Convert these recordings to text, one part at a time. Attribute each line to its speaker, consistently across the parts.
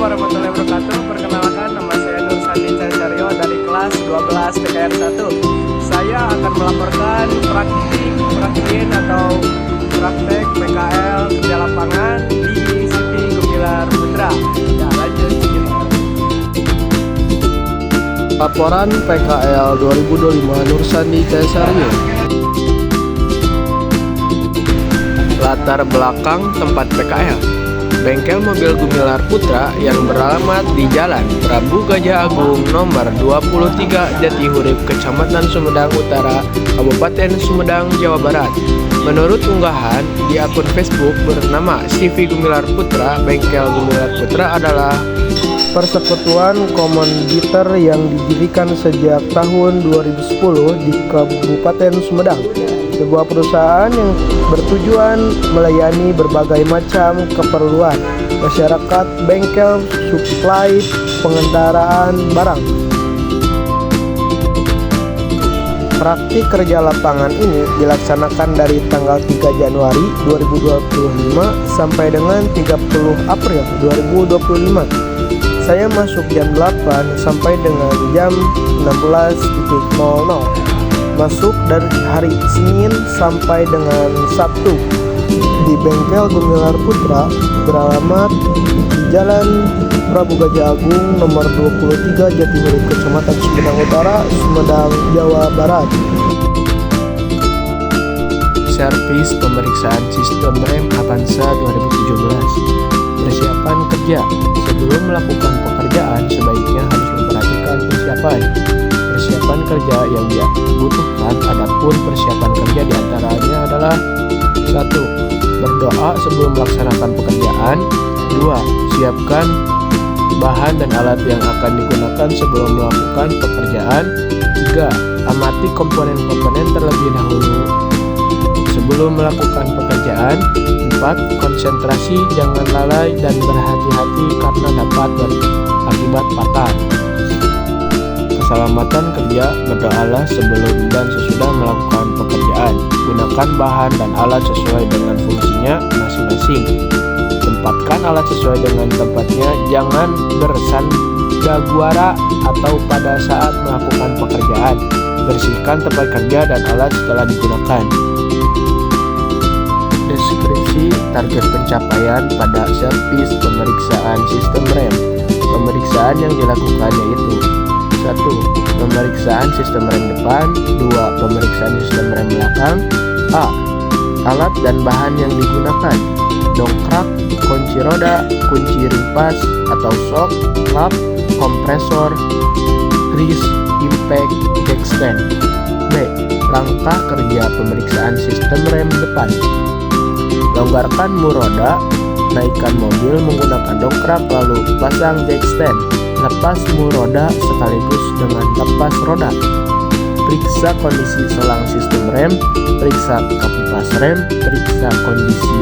Speaker 1: warahmatullahi wabarakatuh. Perkenalkan, nama saya Nur Sandi Cahcaryo dari kelas 12 PKR 1. Saya akan melaporkan praktik atau praktek PKL kerja lapangan di CV Gumilar Putra. Ya, lanjut.
Speaker 2: Laporan PKL 2025 Nur Sandi Cahcaryo. Latar belakang tempat PKL: bengkel mobil Gumilar Putra yang beralamat di Jalan Prabu Gajah Agung nomor 23 Jatihurip, Kecamatan Sumedang Utara, Kabupaten Sumedang, Jawa Barat. Menurut unggahan di akun Facebook bernama CV Gumilar Putra, bengkel Gumilar Putra adalah persekutuan komoditer yang didirikan sejak tahun 2010 di Kabupaten Sumedang. Sebuah perusahaan yang bertujuan melayani berbagai macam keperluan masyarakat, bengkel, suplai, pengendaraan barang. Praktik kerja lapangan ini dilaksanakan dari tanggal 3 Januari 2025 sampai dengan 30 April 2025. Saya masuk jam 8 sampai dengan jam 16.00. Masuk dari hari Senin sampai dengan Sabtu di bengkel Gumilar Putra beralamat di Jalan Prabu Gajah Agung nomor 23 Jatihurip, Kecamatan Sumedang Utara, Sumedang, Jawa Barat. Servis pemeriksaan sistem rem Avanza 2017. Persiapan kerja: sebelum melakukan pekerjaan sebaiknya harus memperhatikan persiapan kerja yang dibutuhkan. Adapun persiapan kerja diantaranya adalah: 1. Berdoa sebelum melaksanakan pekerjaan. 2. Siapkan bahan dan alat yang akan digunakan sebelum melakukan pekerjaan. 3. Amati komponen-komponen terlebih dahulu sebelum melakukan pekerjaan. 4. Konsentrasi, jangan lalai dan berhati-hati karena dapat berakibat fatal. Keselamatan kerja: berdoalah sebelum dan sesudah melakukan pekerjaan. Gunakan bahan dan alat sesuai dengan fungsinya masing-masing. Tempatkan alat sesuai dengan tempatnya. Jangan bersandaguara atau pada saat melakukan pekerjaan. Bersihkan tempat kerja dan alat setelah digunakan. Deskripsi target pencapaian pada servis pemeriksaan sistem rem. Pemeriksaan yang dilakukan yaitu: 1. Pemeriksaan sistem rem depan. 2. Pemeriksaan sistem rem belakang. A. Alat dan bahan yang digunakan: dongkrak, kunci roda, kunci rimpas atau shock, klap, kompresor, grease, impact, jackstand. B. Langkah kerja pemeriksaan sistem rem depan: longgarkan mur roda, naikkan mobil menggunakan dongkrak lalu pasang jackstand. Lepas mur roda sekaligus dengan lepas roda. Periksa kondisi selang sistem rem, periksa kampas rem, periksa kondisi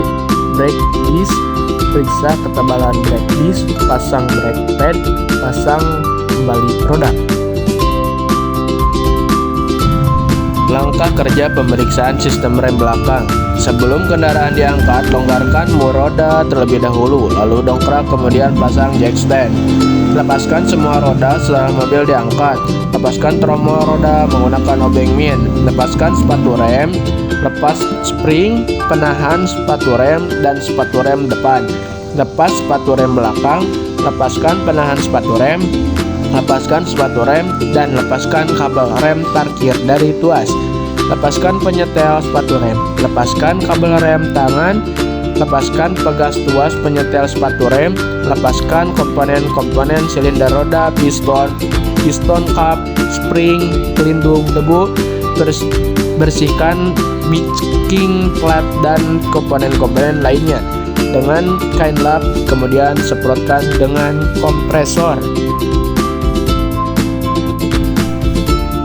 Speaker 2: brake disc, periksa ketebalan brake disc, pasang brake pad, pasang kembali roda. Langkah kerja pemeriksaan sistem rem belakang: sebelum kendaraan diangkat, longgarkan mur roda terlebih dahulu, lalu dongkrak, kemudian pasang jackstand. Lepaskan semua roda setelah mobil diangkat. Lepaskan tromol roda menggunakan obeng min. Lepaskan sepatu rem. Lepas spring penahan sepatu rem dan sepatu rem depan. Lepas sepatu rem belakang. Lepaskan penahan sepatu rem. Lepaskan sepatu rem dan lepaskan kabel rem parkir dari tuas. Lepaskan penyetel sepatu rem. Lepaskan kabel rem tangan. Lepaskan pegas tuas penyetel sepatu rem. Lepaskan komponen-komponen silinder roda, piston kap, spring, pelindung debu. Bersihkan backing plat dan komponen-komponen lainnya dengan kain lap, kemudian semprotkan dengan kompresor.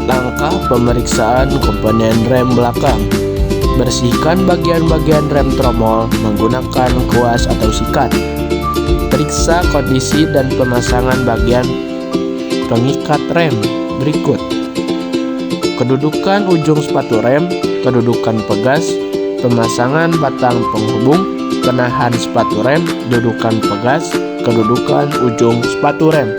Speaker 2: Langkah pemeriksaan komponen rem belakang: bersihkan bagian-bagian rem tromol menggunakan kuas atau sikat. Periksa kondisi dan pemasangan bagian pengikat rem berikut: kedudukan ujung sepatu rem, kedudukan pegas, pemasangan batang penghubung, penahan sepatu rem, dudukan pegas, kedudukan ujung sepatu rem.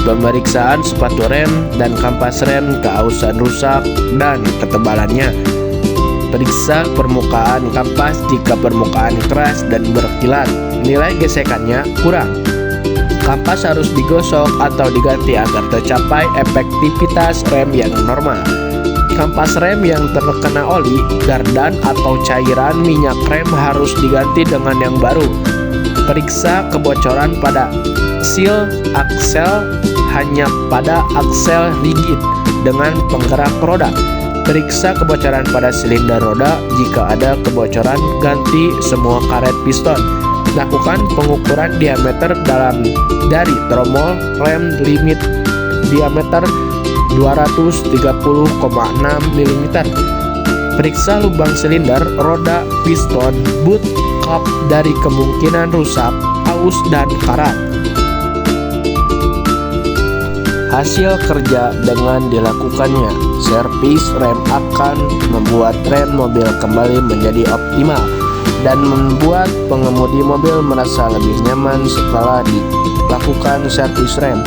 Speaker 2: Pemeriksaan sepatu rem dan kampas rem keausan rusak dan ketebalannya. Periksa permukaan kampas jika permukaan keras dan berkilat, nilai gesekannya kurang. Kampas harus digosok atau diganti agar tercapai efektivitas rem yang normal. Kampas rem yang terkena oli, gardan atau cairan minyak rem harus diganti dengan yang baru. Periksa kebocoran pada seal aksel hanya pada aksel rigid dengan penggerak roda. Periksa kebocoran pada silinder roda, jika ada kebocoran ganti semua karet piston. Lakukan pengukuran diameter dari tromol rem limit diameter 230,6 mm. Periksa lubang silinder, roda, piston, boot, kap dari kemungkinan rusak, aus, dan karat. Hasil kerja dengan dilakukannya servis rem akan membuat rem mobil kembali menjadi optimal dan membuat pengemudi mobil merasa lebih nyaman setelah dilakukan servis rem.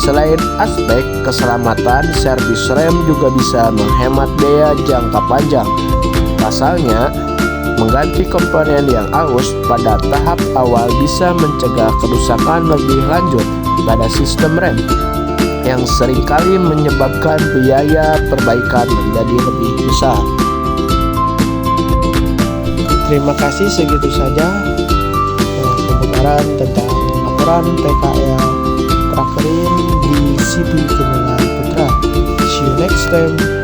Speaker 2: Selain aspek keselamatan, servis rem juga bisa menghemat biaya jangka panjang. Pasalnya, mengganti komponen yang aus pada tahap awal bisa mencegah kerusakan lebih lanjut pada sistem rem, yang seringkali menyebabkan biaya perbaikan menjadi lebih besar.
Speaker 1: Terima kasih, segitu saja pembubaran tentang laporan PKL Prakerin di CP Gumilar Putra. See you next time.